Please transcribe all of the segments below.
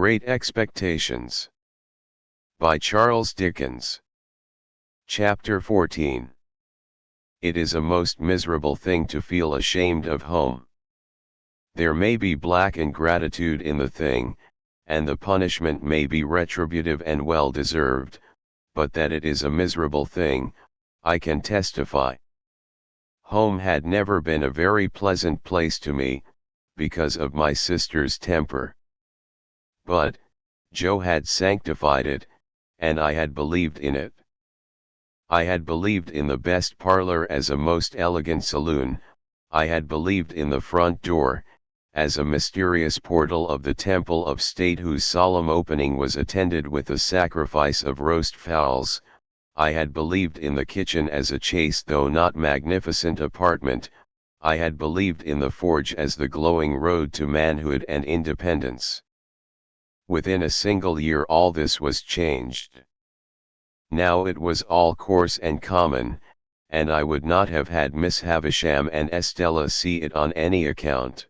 Great Expectations by Charles Dickens. Chapter 14. It is a most miserable thing to feel ashamed of home. There may be black ingratitude in the thing, and the punishment may be retributive and well deserved, but that it is a miserable thing, I can testify. Home had never been a very pleasant place to me, because of my sister's temper. But Joe had sanctified it, and I had believed in it. I had believed in the best parlor as a most elegant saloon. I had believed in the front door, as a mysterious portal of the temple of state whose solemn opening was attended with a sacrifice of roast fowls. I had believed in the kitchen as a chaste though not magnificent apartment. I had believed in the forge as the glowing road to manhood and independence. Within a single year all this was changed. Now it was all coarse and common, and I would not have had Miss Havisham and Estella see it on any account.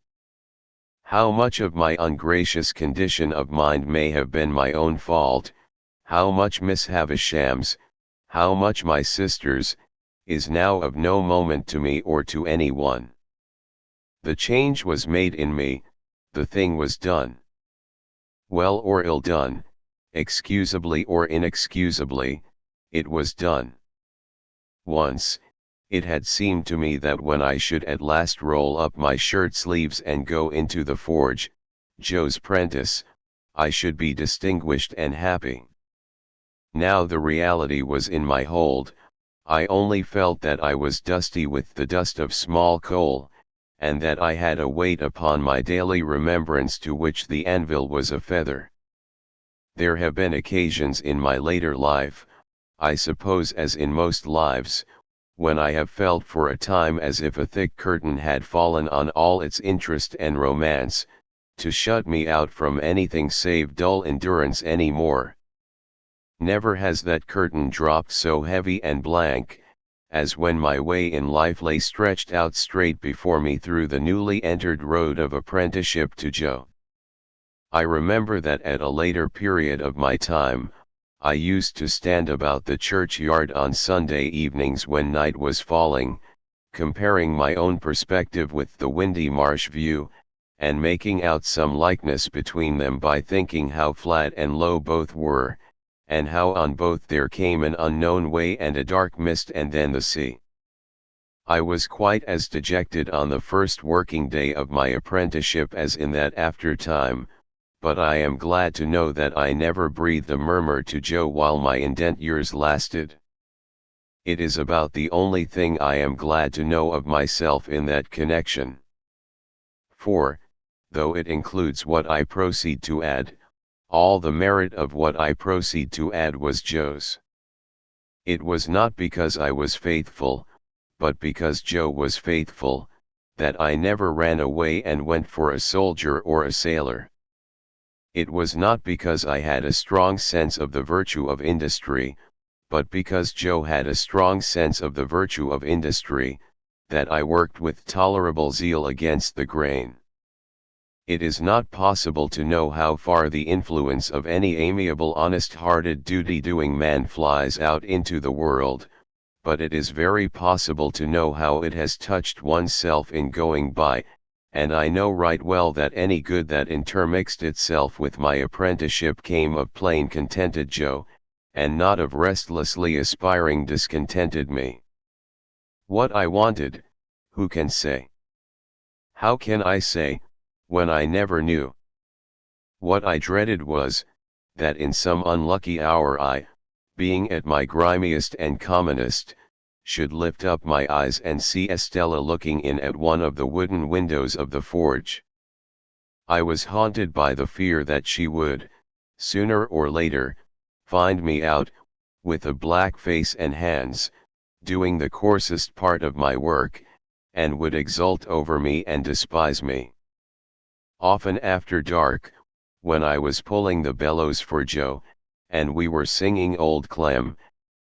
How much of my ungracious condition of mind may have been my own fault, how much Miss Havisham's, how much my sister's, is now of no moment to me or to any one. The change was made in me, the thing was done. Well or ill done, excusably or inexcusably, it was done. Once, it had seemed to me that when I should at last roll up my shirt sleeves and go into the forge, Joe's prentice, I should be distinguished and happy. Now the reality was in my hold. I only felt that I was dusty with the dust of small coal, and that I had a weight upon my daily remembrance to which the anvil was a feather. There have been occasions in my later life, I suppose as in most lives, when I have felt for a time as if a thick curtain had fallen on all its interest and romance, to shut me out from anything save dull endurance any more. Never has that curtain dropped so heavy and blank, as when my way in life lay stretched out straight before me through the newly entered road of apprenticeship to Joe. I remember that at a later period of my time, I used to stand about the churchyard on Sunday evenings when night was falling, comparing my own perspective with the windy marsh view, and making out some likeness between them by thinking how flat and low both were, and how on both there came an unknown way and a dark mist and then the sea. I was quite as dejected on the first working day of my apprenticeship as in that after time, but I am glad to know that I never breathed a murmur to Joe while my indent years lasted. It is about the only thing I am glad to know of myself in that connection. For, though it includes what I proceed to add, all the merit of what I proceed to add was Joe's. It was not because I was faithful, but because Joe was faithful, that I never ran away and went for a soldier or a sailor. It was not because I had a strong sense of the virtue of industry, but because Joe had a strong sense of the virtue of industry, that I worked with tolerable zeal against the grain. It is not possible to know how far the influence of any amiable honest-hearted duty-doing man flies out into the world, but it is very possible to know how it has touched oneself in going by, and I know right well that any good that intermixed itself with my apprenticeship came of plain contented Joe, and not of restlessly aspiring discontented me. What I wanted, who can say? How can I say, when I never knew? What I dreaded was, that in some unlucky hour I, being at my grimiest and commonest, should lift up my eyes and see Estella looking in at one of the wooden windows of the forge. I was haunted by the fear that she would, sooner or later, find me out, with a black face and hands, doing the coarsest part of my work, and would exult over me and despise me. Often after dark, when I was pulling the bellows for Joe, and we were singing Old Clem,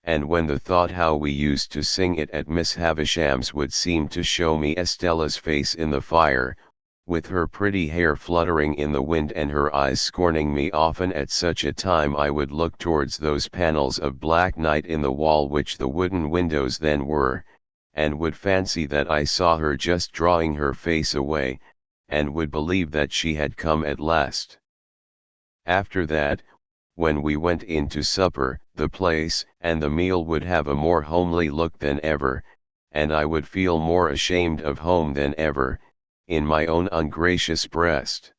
and when the thought how we used to sing it at Miss Havisham's would seem to show me Estella's face in the fire, with her pretty hair fluttering in the wind and her eyes scorning me. Often at such a time I would look towards those panels of black night in the wall which the wooden windows then were, and would fancy that I saw her just drawing her face away, and would believe that she had come at last. After that, when we went in to supper, the place and the meal would have a more homely look than ever, and I would feel more ashamed of home than ever, in my own ungracious breast.